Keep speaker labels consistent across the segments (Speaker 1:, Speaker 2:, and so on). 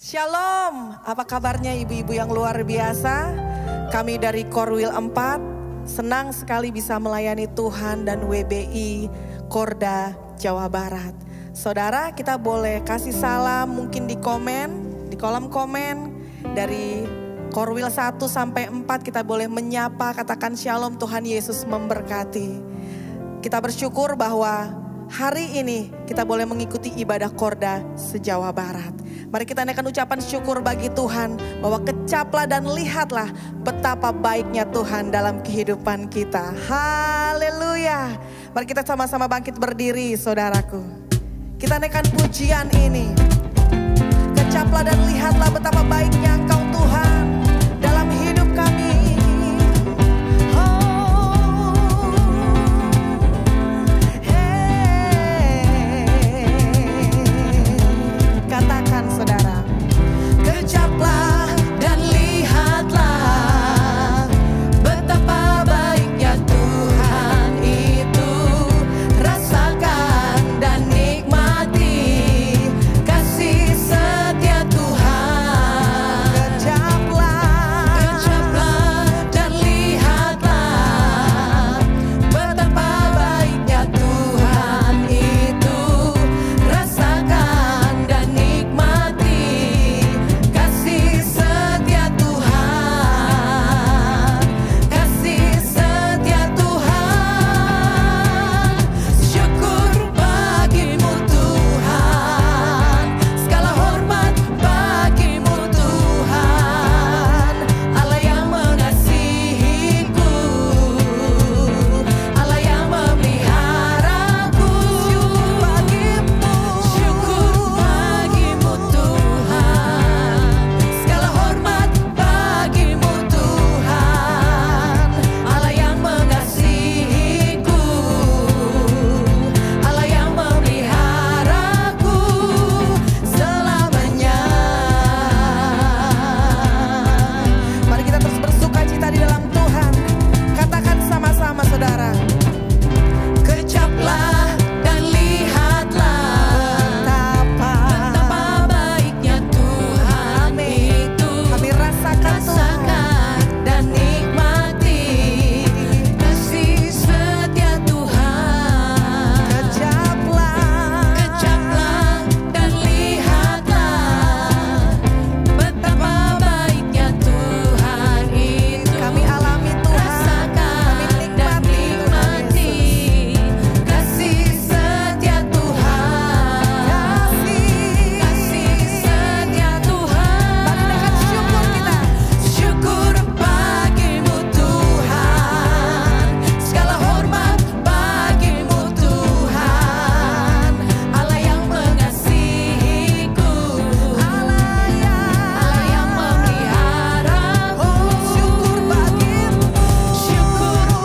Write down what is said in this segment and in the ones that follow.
Speaker 1: Shalom, apa kabarnya ibu-ibu yang luar biasa? Kami dari Korwil 4 senang sekali bisa melayani Tuhan dan WBI Korda Jawa Barat. Saudara, kita boleh kasih salam mungkin di kolom komen dari Korwil 1 sampai 4 kita boleh menyapa, katakan shalom, Tuhan Yesus memberkati. Kita bersyukur bahwa hari ini kita boleh mengikuti ibadah Korda se-Jawa Barat. Mari kita naikkan ucapan syukur bagi Tuhan bahwa kecaplah dan lihatlah betapa baiknya Tuhan dalam kehidupan kita. Haleluya. Mari kita sama-sama bangkit berdiri, saudaraku. Kita naikkan pujian ini. Kecaplah dan lihatlah betapa baiknya Engkau Tuhan dalam hidup kami. Katakan saudara, kecaplah dan lihatlah betapa baiknya Tuhan itu. Rasakan dan nikmati kasih setia Tuhan. Kecaplah dan lihatlah betapa baiknya Tuhan itu. Rasakan dan nikmati kasih setia Tuhan, kasih setia Tuhan. Syukur bagimu Tuhan, segala hormat bagimu Tuhan. Allah yang mengasihiku, Allah yang memeliharaku. Syukur bagimu Tuhan, segala hormat bagimu Tuhan. Allah yang mengasihiku, Allah yang memeliharaku selamanya. Mari kita terus bersuka cita di dalam Tuhan. Katakan sama-sama saudara, kecaplah dan lihatlah betapa baiknya Tuhan itu. Kami rasakan dan nikmati kasih setia Tuhan. Kecaplah dan lihatlah betapa baiknya Tuhan itu. Kami alami Tuhan, kami nikmati kasih setia Tuhan. Kasih setia Tuhan. Mari syukur kita. Syukur bagimu Tuhan, segala hormat bagimu Tuhan. Allah yang mengasihiku, Allah yang memeliharaku. Syukur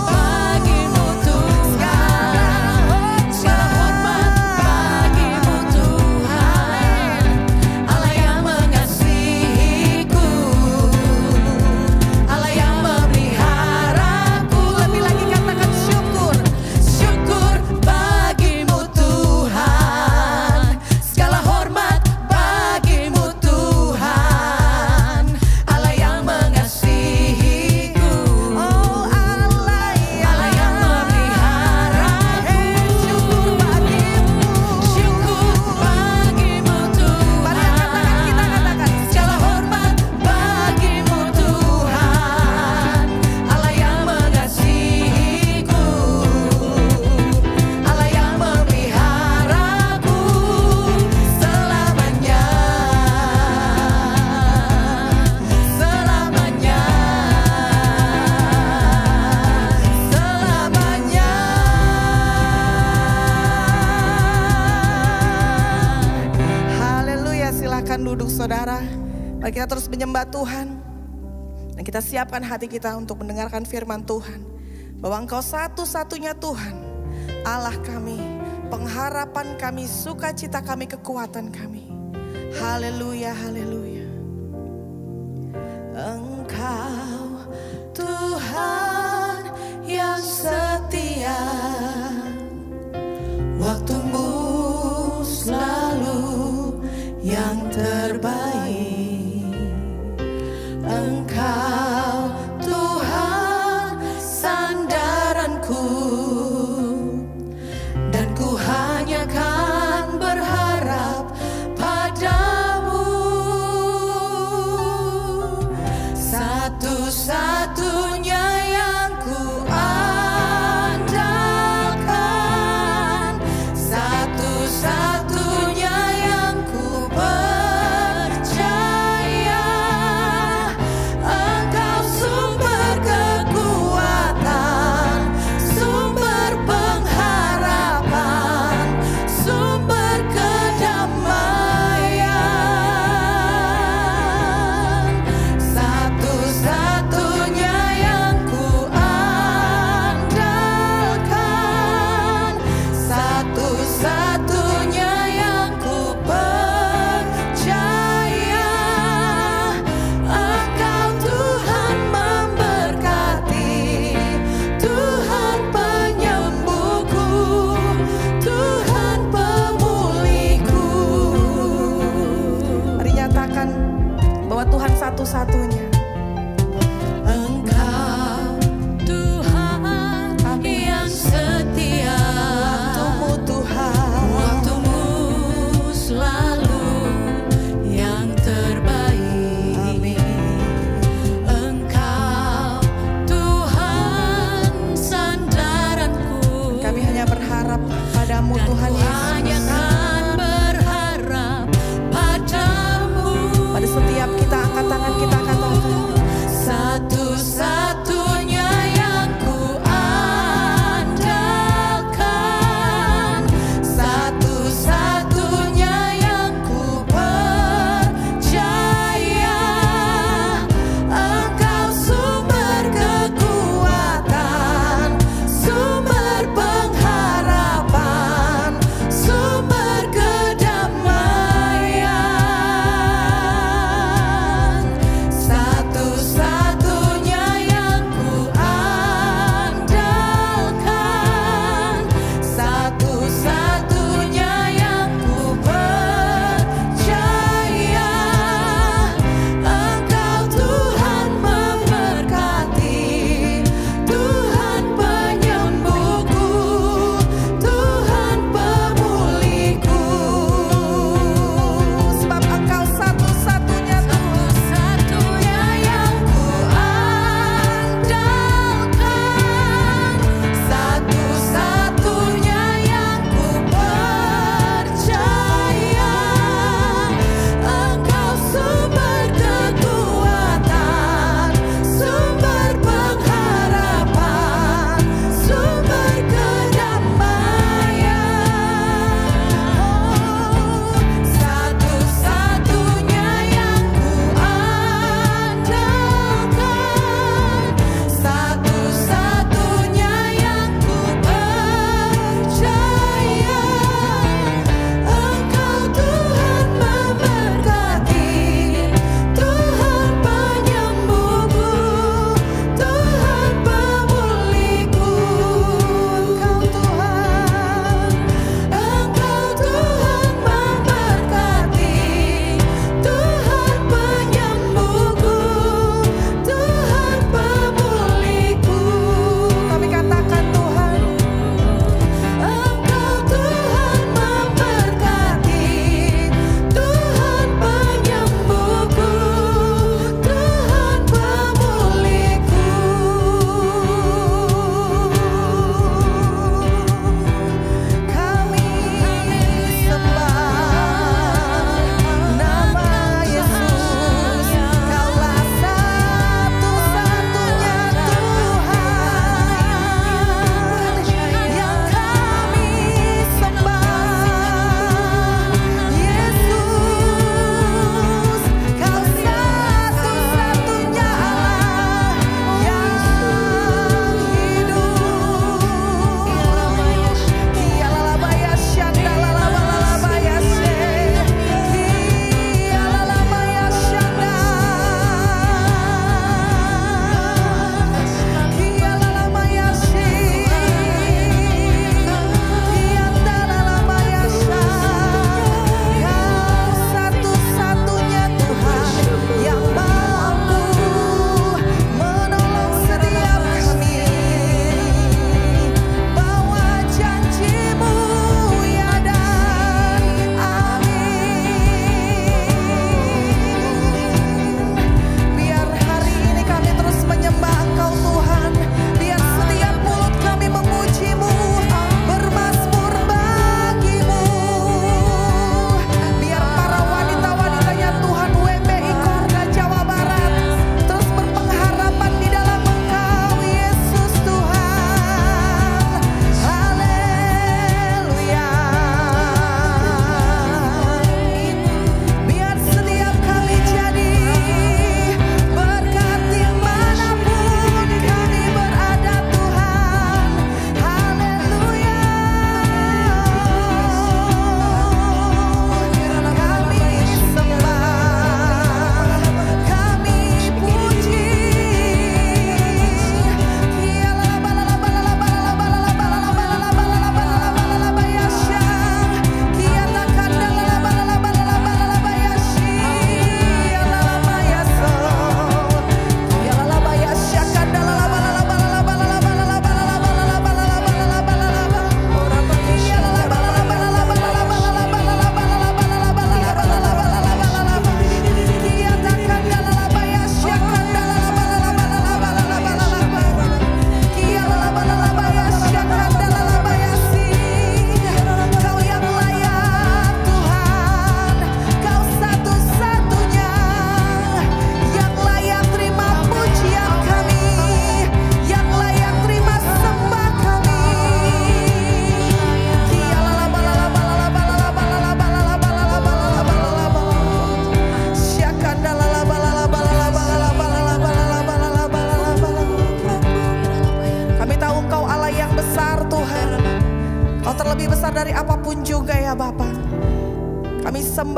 Speaker 1: bagimu Tuhan, segala hormat bagimu Tuhan. Allah yang mengasihiku, Allah yang memeliharaku. Lebih lagi katakan syukur bagimu Tuhan, segala hormat bagimu Tuhan. Allah yang mengasihiku, oh Allah yang memeliharaku. Syukur bagimu Tuhan. Kita katakan segala hormat bagimu Tuhan. Allah yang mengasihiku, Allah yang memeliharaku selamanya. Selamanya. Selamanya. Haleluya, silakan duduk saudara. Mari kita terus menyembah Tuhan. Dan kita siapkan hati kita untuk mendengarkan firman Tuhan. Bahwa Engkau satu-satunya Tuhan, Allah kami, pengharapan kami, sukacita kami, kekuatan kami. Haleluya, haleluya. Engkau Tuhan yang setia, waktumu selalu yang terbaik. katakan bahwa Tuhan satu-satunya.
Speaker 2: Engkau Tuhan yang setia.
Speaker 1: Waktumu Tuhan,
Speaker 2: Waktumu selalu yang terbaik.
Speaker 1: amin.
Speaker 2: Engkau Tuhan sandaranku.
Speaker 1: Kami hanya berharap padamu
Speaker 2: Dan
Speaker 1: Tuhan
Speaker 2: ku hanya
Speaker 1: Yesus.
Speaker 2: kan berharap padamu.
Speaker 1: Pada setiap kita angkat tangan, kita katakan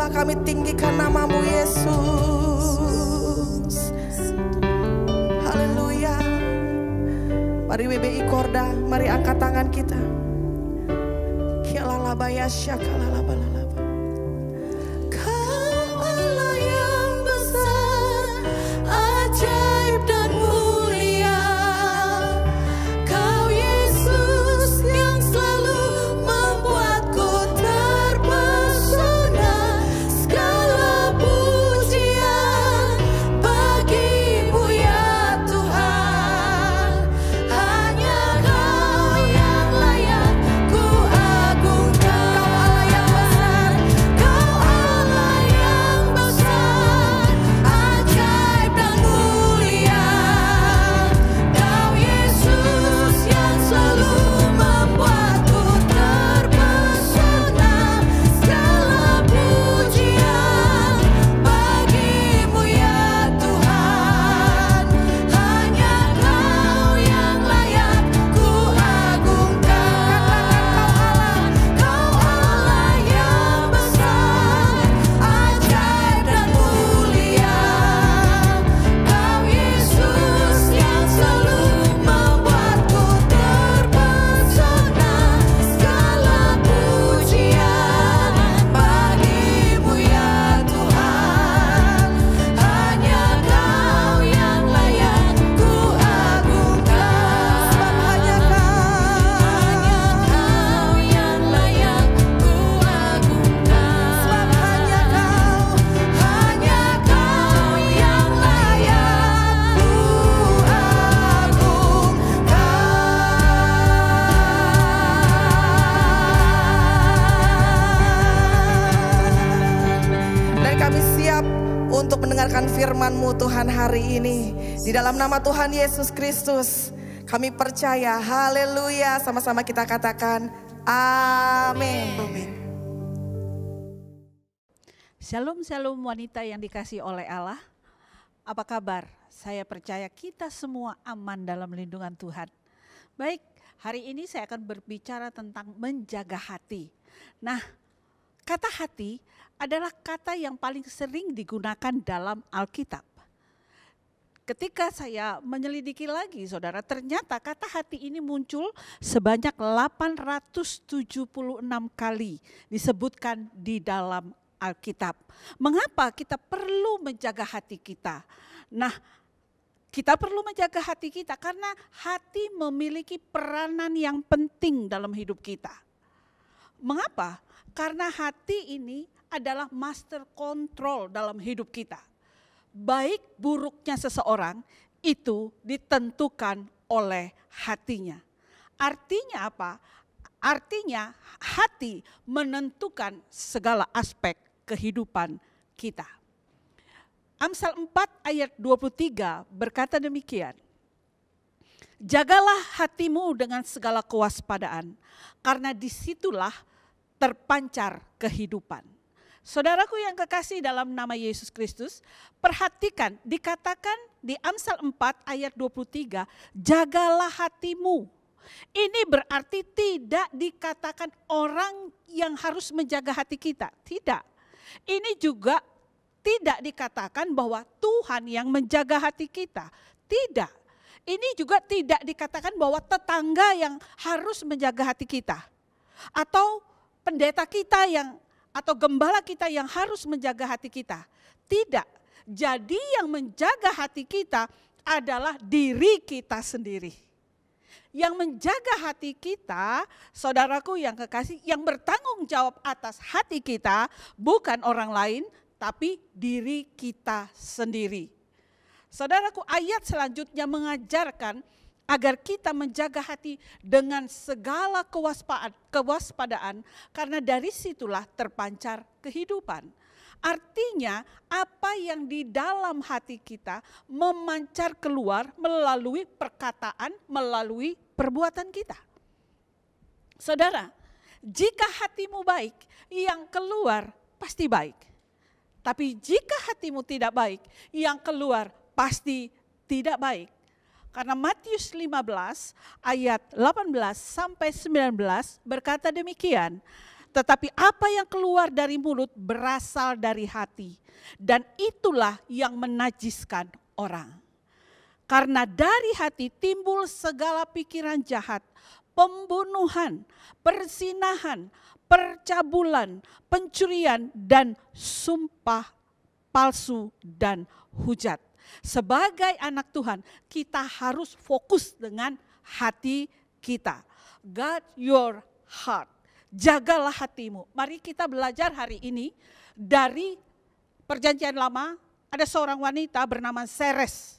Speaker 1: sembah, kami tinggikan namamu Yesus. Haleluya. Mari WBI Korda, mari angkat tangan kita. Kialalabaya syakalabalaba.
Speaker 2: Kau Allah yang besar, ajaib dan mulia. Kau Yesus yang selalu membuatku terpesona. Segala pujian bagimu ya Tuhan. Hanya Kau yang layak ku agungkan. Kau Allah yang besar, ajaib dan mulia. Kau Yesus yang selalu membuatku terpesona. Segala pujian bagimu ya Tuhan. Hanya Kau yang layak ku agungkan. Kau Allah yang besar, ajaib dan mulia. Kau Yesus yang selalu membuatku terpesona. Segala pujian bagimu ya Tuhan. Hanya Kau yang layak ku agungkan. Hanya Kau yang layak ku agungkan. Hanya Kau yang layak ku agungkan.
Speaker 1: Dan kami siap untuk mendengarkan firman-Mu Tuhan hari ini. Di dalam nama Tuhan Yesus Kristus kami percaya. Haleluya. Sama-sama kita katakan amin.
Speaker 3: Shalom, shalom wanita yang dikasihi oleh Allah. Apa kabar? Saya percaya kita semua aman dalam lindungan Tuhan. Baik, hari ini saya akan berbicara tentang menjaga hati. Nah, kata hati adalah kata yang paling sering digunakan dalam Alkitab. Ketika saya menyelidiki lagi, saudara, ternyata kata hati ini muncul sebanyak 876 kali disebutkan di dalam Alkitab. Mengapa kita perlu menjaga hati kita? Nah, kita perlu menjaga hati kita karena hati memiliki peranan yang penting dalam hidup kita. Mengapa? Karena hati ini adalah master control dalam hidup kita. Baik buruknya seseorang itu ditentukan oleh hatinya. Artinya apa? Artinya hati menentukan segala aspek kehidupan kita. Amsal 4 ayat 23 berkata demikian. Jagalah hatimu dengan segala kewaspadaan, karena disitulah terpancar kehidupan. Saudaraku yang kekasih dalam nama Yesus Kristus, perhatikan dikatakan di Amsal 4 ayat 23, jagalah hatimu. Ini berarti tidak dikatakan orang yang harus menjaga hati kita, tidak. Ini juga tidak dikatakan bahwa Tuhan yang menjaga hati kita, tidak. Ini juga tidak dikatakan bahwa tetangga yang harus menjaga hati kita. Atau pendeta kita atau gembala kita yang harus menjaga hati kita. Tidak. Jadi yang menjaga hati kita adalah diri kita sendiri. Yang menjaga hati kita, saudaraku yang kekasih, yang bertanggung jawab atas hati kita bukan orang lain, tapi diri kita sendiri. Saudaraku, ayat selanjutnya mengajarkan agar kita menjaga hati dengan segala kewaspadaan, karena dari situlah terpancar kehidupan. Artinya apa yang di dalam hati kita memancar keluar melalui perkataan, melalui perbuatan kita. Saudara, jika hatimu baik, yang keluar pasti baik. Tapi jika hatimu tidak baik, yang keluar pasti tidak baik. Karena Matius 15 ayat 18 sampai 19 berkata demikian. Tetapi apa yang keluar dari mulut berasal dari hati. Dan itulah yang menajiskan orang. Karena dari hati timbul segala pikiran jahat, pembunuhan, perzinahan, percabulan, pencurian, dan sumpah palsu dan hujat. Sebagai anak Tuhan, kita harus fokus dengan hati kita. Guard your heart. Jagalah hatimu. Mari kita belajar hari ini dari Perjanjian Lama. Ada seorang wanita bernama Seres.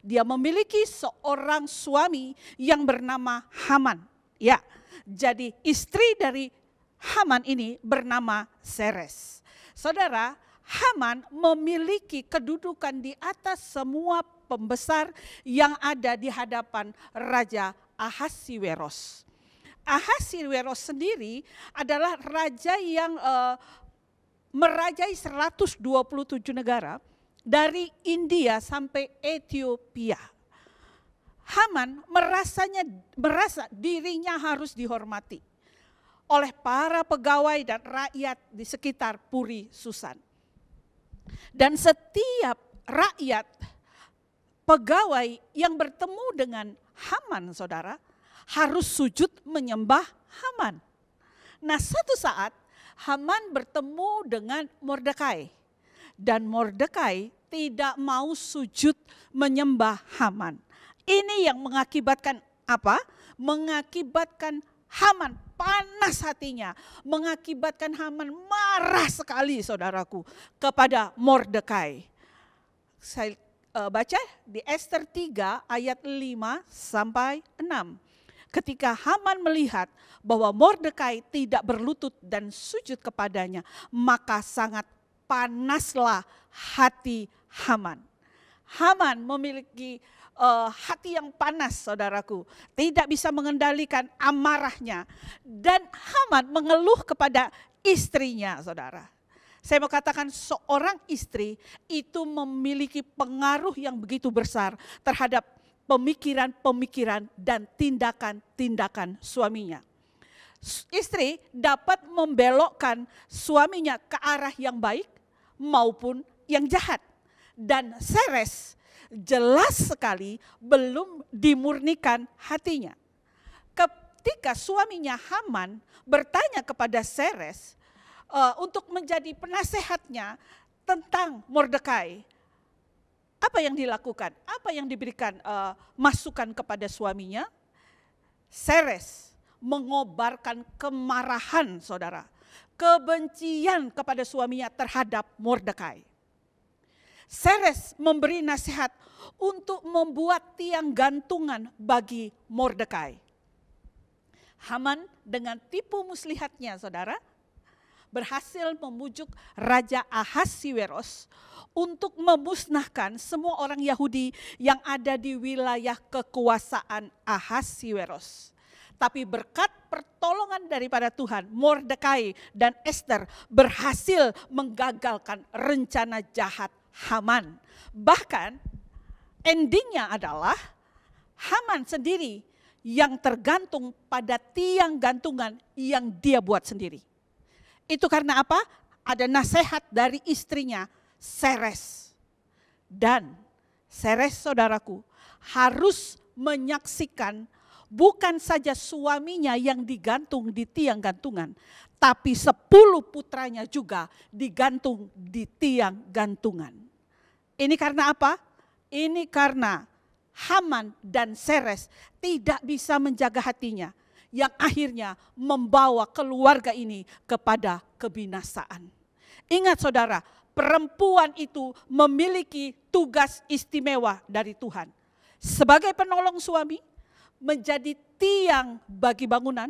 Speaker 3: Dia memiliki seorang suami yang bernama Haman. Ya, jadi istri dari Haman ini bernama Seres. Saudara, Haman memiliki kedudukan di atas semua pembesar yang ada di hadapan Raja Ahasiweros. Ahasiweros sendiri adalah raja yang merajai 127 negara dari India sampai Ethiopia. Haman merasa dirinya harus dihormati oleh para pegawai dan rakyat di sekitar Puri Susan. Dan setiap rakyat pegawai yang bertemu dengan Haman, saudara, harus sujud menyembah Haman. Nah, suatu saat Haman bertemu dengan Mordekai. Dan Mordekai tidak mau sujud menyembah Haman. Ini yang mengakibatkan apa? Mengakibatkan Haman panas hatinya. Mengakibatkan Haman marah sekali, saudaraku, kepada Mordekai. Saya baca di Ester 3 ayat 5 sampai 6. Ketika Haman melihat bahwa Mordekai tidak berlutut dan sujud kepadanya, maka sangat panaslah hati Haman. Haman memiliki hati yang panas, saudaraku. Tidak bisa mengendalikan amarahnya. Dan Haman mengeluh kepada istrinya, saudara. Saya mau katakan seorang istri itu memiliki pengaruh yang begitu besar terhadap pemikiran-pemikiran dan tindakan-tindakan suaminya. Istri dapat membelokkan suaminya ke arah yang baik maupun yang jahat. Dan Seres jelas sekali belum dimurnikan hatinya. Ketika suaminya Haman bertanya kepada Seres untuk menjadi penasehatnya tentang Mordekai, apa yang dilakukan? Apa yang diberikan masukan kepada suaminya? Seres mengobarkan kemarahan, saudara. Kebencian kepada suaminya terhadap Mordekai. Seres memberi nasihat untuk membuat tiang gantungan bagi Mordekai. Haman dengan tipu muslihatnya, saudara, berhasil memujuk Raja Ahasiweros untuk memusnahkan semua orang Yahudi yang ada di wilayah kekuasaan Ahasiweros. Tapi berkat pertolongan daripada Tuhan, Mordekai dan Ester berhasil menggagalkan rencana jahat Haman. Bahkan endingnya adalah Haman sendiri yang tergantung pada tiang gantungan yang dia buat sendiri. Itu karena apa? Ada nasihat dari istrinya, Seres. Dan Seres, saudaraku, harus menyaksikan bukan saja suaminya yang digantung di tiang gantungan, tapi 10 putranya juga digantung di tiang gantungan. Ini karena apa? Ini karena Haman dan Seres tidak bisa menjaga hatinya, yang akhirnya membawa keluarga ini kepada kebinasaan. Ingat, saudara, perempuan itu memiliki tugas istimewa dari Tuhan. Sebagai penolong suami, menjadi tiang bagi bangunan.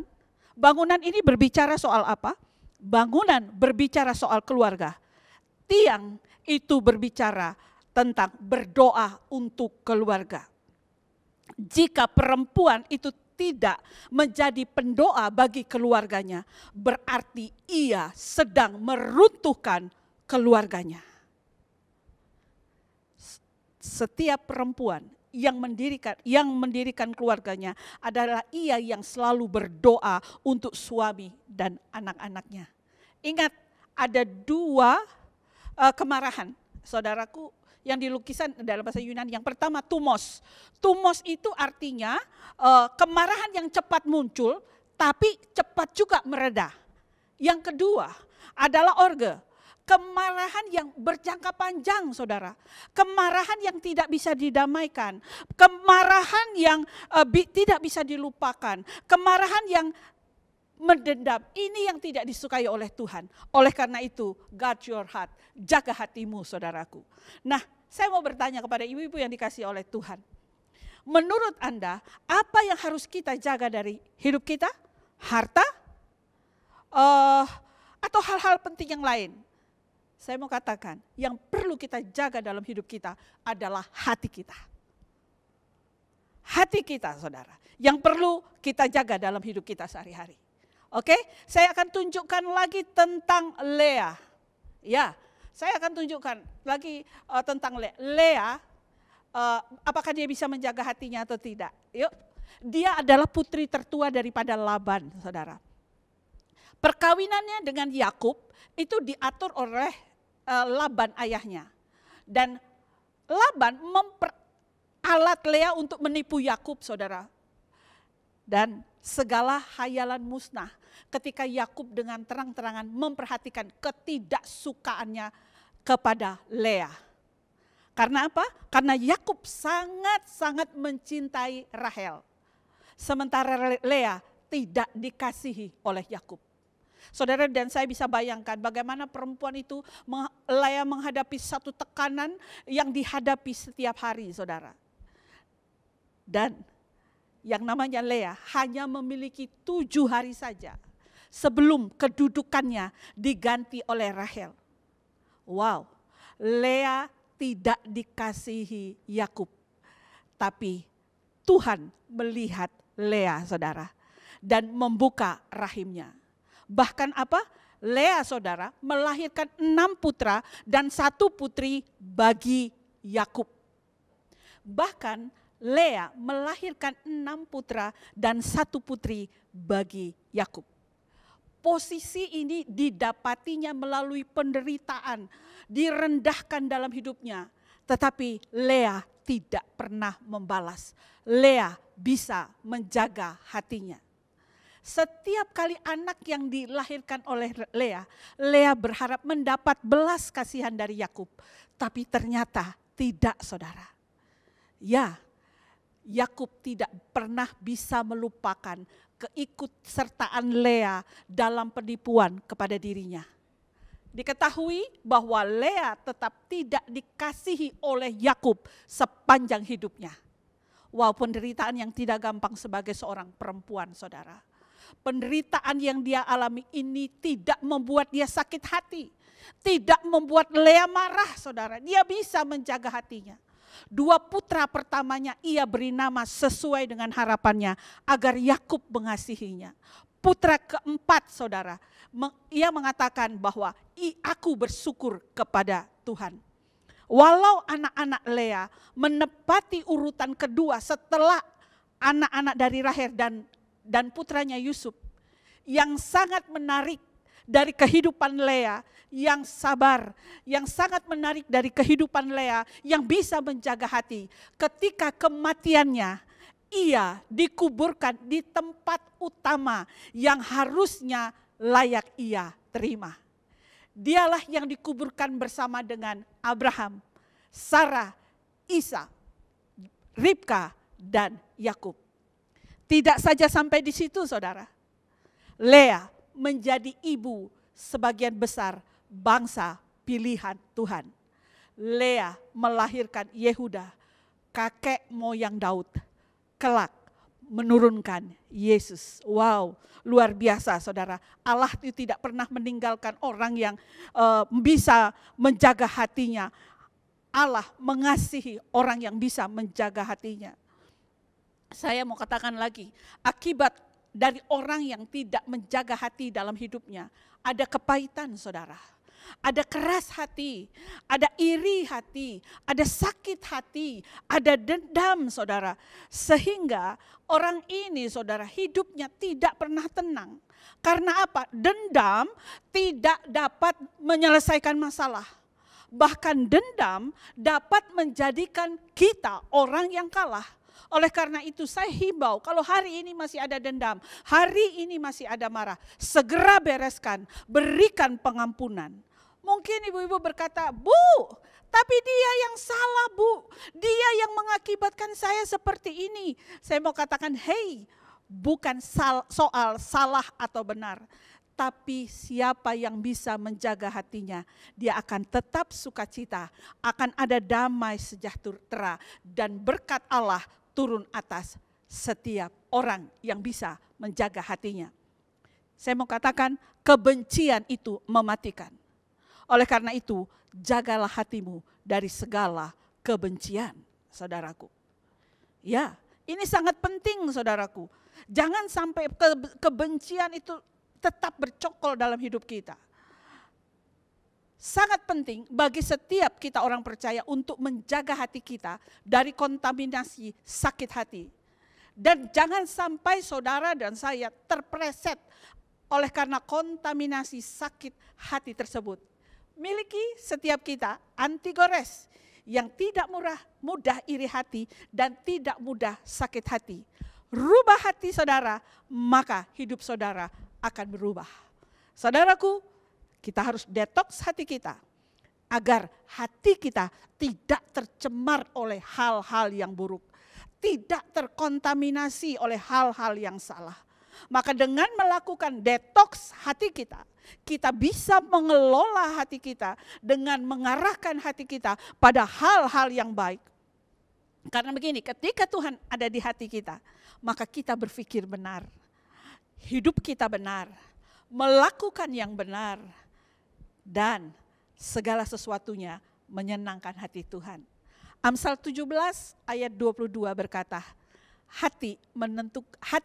Speaker 3: Bangunan ini berbicara soal apa? Bangunan berbicara soal keluarga. Tiang itu berbicara tentang berdoa untuk keluarga. Jika perempuan itu tidak menjadi pendoa bagi keluarganya, berarti ia sedang meruntuhkan keluarganya. Setiap perempuan yang mendirikan keluarganya adalah ia yang selalu berdoa untuk suami dan anak-anaknya. Ingat, ada dua kemarahan, saudaraku, yang dilukisan dalam bahasa Yunani. Yang pertama tumos. Tumos itu artinya kemarahan yang cepat muncul, tapi cepat juga mereda. Yang kedua adalah orge. Kemarahan yang berjangka panjang, saudara. Kemarahan yang tidak bisa didamaikan. Kemarahan yang tidak bisa dilupakan. Kemarahan yang mendendam. Ini yang tidak disukai oleh Tuhan. Oleh karena itu, guard your heart. Jaga hatimu, saudaraku. Nah, saya mau bertanya kepada ibu-ibu yang dikasihi oleh Tuhan. Menurut Anda, apa yang harus kita jaga dari hidup kita? Harta? Atau hal-hal penting yang lain? Saya mau katakan, yang perlu kita jaga dalam hidup kita adalah hati kita. Hati kita, saudara, yang perlu kita jaga dalam hidup kita sehari-hari. Oke, saya akan tunjukkan lagi tentang Lea. Ya, saya akan tunjukkan lagi tentang Lea. Lea, apakah dia bisa menjaga hatinya atau tidak? Yuk, dia adalah putri tertua daripada Laban, saudara. Perkawinannya dengan Yakub itu diatur oleh Laban ayahnya. Dan Laban memperalat Lea untuk menipu Yakub, saudara. Dan segala hayalan musnah ketika Yakub dengan terang-terangan memperhatikan ketidaksukaannya kepada Lea. Karena apa? Karena Yakub sangat-sangat mencintai Rahel. Sementara Lea tidak dikasihi oleh Yakub. Saudara dan saya bisa bayangkan bagaimana perempuan itu Lea menghadapi satu tekanan yang dihadapi setiap hari, saudara. Dan yang namanya Lea hanya memiliki 7 hari saja sebelum kedudukannya diganti oleh Rahel. Wow, Lea tidak dikasihi Yakub. Tapi Tuhan melihat Lea, saudara, dan membuka rahimnya. Bahkan apa? Lea, saudara, melahirkan 6 putra dan 1 putri bagi Yakub. Bahkan Lea melahirkan 6 putra dan 1 putri bagi Yakub. Posisi ini didapatinya melalui penderitaan, direndahkan dalam hidupnya. Tetapi Lea tidak pernah membalas. Lea bisa menjaga hatinya. Setiap kali anak yang dilahirkan oleh Lea, Lea berharap mendapat belas kasihan dari Yakub. Tapi ternyata tidak, saudara. Ya, Yakub tidak pernah bisa melupakan keikutsertaan Lea dalam penipuan kepada dirinya. Diketahui bahwa Lea tetap tidak dikasihi oleh Yakub sepanjang hidupnya. Wow, penderitaan yang tidak gampang sebagai seorang perempuan, saudara. Penderitaan yang dia alami ini tidak membuat dia sakit hati. Tidak membuat Lea marah, saudara. Dia bisa menjaga hatinya. 2 putra pertamanya ia beri nama sesuai dengan harapannya agar Yakub mengasihinya. Putra keempat, saudara, ia mengatakan bahwa aku bersyukur kepada Tuhan. Walau anak-anak Lea menepati urutan kedua setelah anak-anak dari Rahel dan putranya Yusuf, yang sangat menarik dari kehidupan Lea, yang sabar, yang sangat menarik dari kehidupan Lea, yang bisa menjaga hati. Ketika kematiannya, ia dikuburkan di tempat utama yang harusnya layak ia terima. Dialah yang dikuburkan bersama dengan Abraham, Sarah, Isa, Ribka, dan Yakub. Tidak saja sampai di situ, saudara. Lea menjadi ibu sebagian besar bangsa pilihan Tuhan. Lea melahirkan Yehuda, kakek moyang Daud, kelak menurunkan Yesus. Wow, luar biasa, saudara. Allah itu tidak pernah meninggalkan orang yang bisa menjaga hatinya. Allah mengasihi orang yang bisa menjaga hatinya. Saya mau katakan lagi, akibat dari orang yang tidak menjaga hati dalam hidupnya, ada kepahitan, saudara. ada keras hati, ada iri hati, ada sakit hati, ada dendam saudara. Sehingga orang ini saudara hidupnya tidak pernah tenang. Karena apa? Dendam tidak dapat menyelesaikan masalah. Bahkan dendam dapat menjadikan kita orang yang kalah. Oleh karena itu saya himbau, kalau hari ini masih ada dendam, hari ini masih ada marah, segera bereskan, berikan pengampunan. Mungkin ibu-ibu berkata, Bu, tapi dia yang salah Bu, dia yang mengakibatkan saya seperti ini. Saya mau katakan, hey, bukan soal salah atau benar. Tapi siapa yang bisa menjaga hatinya, dia akan tetap sukacita, akan ada damai sejahtera dan berkat Allah turun atas setiap orang yang bisa menjaga hatinya. Saya mau katakan kebencian itu mematikan. Oleh karena itu jagalah hatimu dari segala kebencian, saudaraku. Ya, ini sangat penting saudaraku. Jangan sampai kebencian itu tetap bercokol dalam hidup kita. Sangat penting bagi setiap kita orang percaya untuk menjaga hati kita dari kontaminasi sakit hati. Dan jangan sampai saudara dan saya terpreset oleh karena kontaminasi sakit hati tersebut. Miliki setiap kita antigores yang tidak mudah iri hati dan tidak mudah sakit hati. Rubah hati saudara, maka hidup saudara akan berubah. Saudaraku, kita harus detoks hati kita agar hati kita tidak tercemar oleh hal-hal yang buruk, tidak terkontaminasi oleh hal-hal yang salah. Maka dengan melakukan detoks hati kita, kita bisa mengelola hati kita dengan mengarahkan hati kita pada hal-hal yang baik. Karena begini, ketika Tuhan ada di hati kita, maka kita berpikir benar, hidup kita benar, melakukan yang benar, dan segala sesuatunya menyenangkan hati Tuhan. Amsal 17 ayat 22 berkata, hati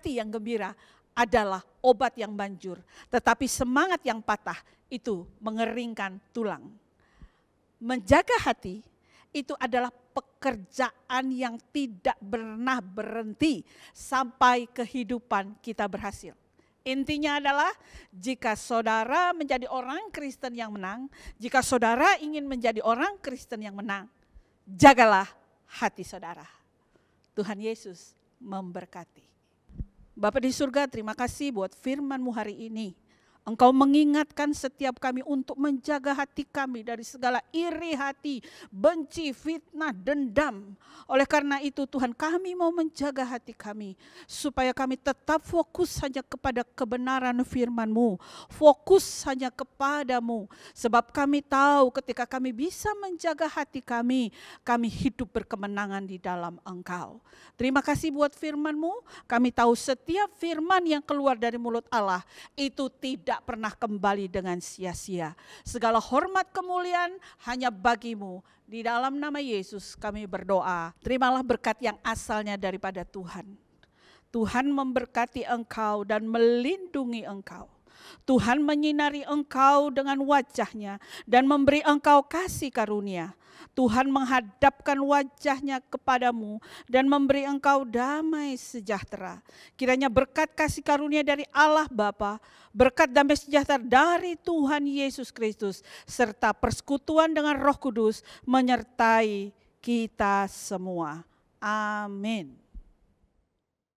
Speaker 3: yang gembira adalah obat yang manjur, tetapi semangat yang patah itu mengeringkan tulang. Menjaga hati itu adalah pekerjaan yang tidak pernah berhenti sampai kehidupan kita berhasil. Intinya adalah jika saudara menjadi orang Kristen yang menang, jika saudara ingin menjadi orang Kristen yang menang, jagalah hati saudara. Tuhan Yesus memberkati. Bapa di surga, terima kasih buat firman-Mu hari ini. Engkau mengingatkan setiap kami untuk menjaga hati kami dari segala iri hati, benci, fitnah, dendam. Oleh karena itu Tuhan, kami mau menjaga hati kami supaya kami tetap fokus hanya kepada kebenaran firman-Mu, fokus hanya kepadamu. Sebab kami tahu ketika kami bisa menjaga hati kami hidup berkemenangan di dalam Engkau. Terima kasih buat firman-Mu. Kami tahu setiap firman yang keluar dari mulut Allah itu tidak pernah kembali dengan sia-sia. Segala hormat kemuliaan hanya bagi-Mu. Di dalam nama Yesus kami berdoa. Terimalah berkat yang asalnya daripada Tuhan. Tuhan memberkati engkau dan melindungi engkau. Tuhan menyinari engkau dengan wajah-Nya dan memberi engkau kasih karunia. Tuhan menghadapkan wajah-Nya kepadamu dan memberi engkau damai sejahtera. Kiranya berkat kasih karunia dari Allah Bapa, berkat damai sejahtera dari Tuhan Yesus Kristus, serta persekutuan dengan Roh Kudus menyertai kita semua. Amin.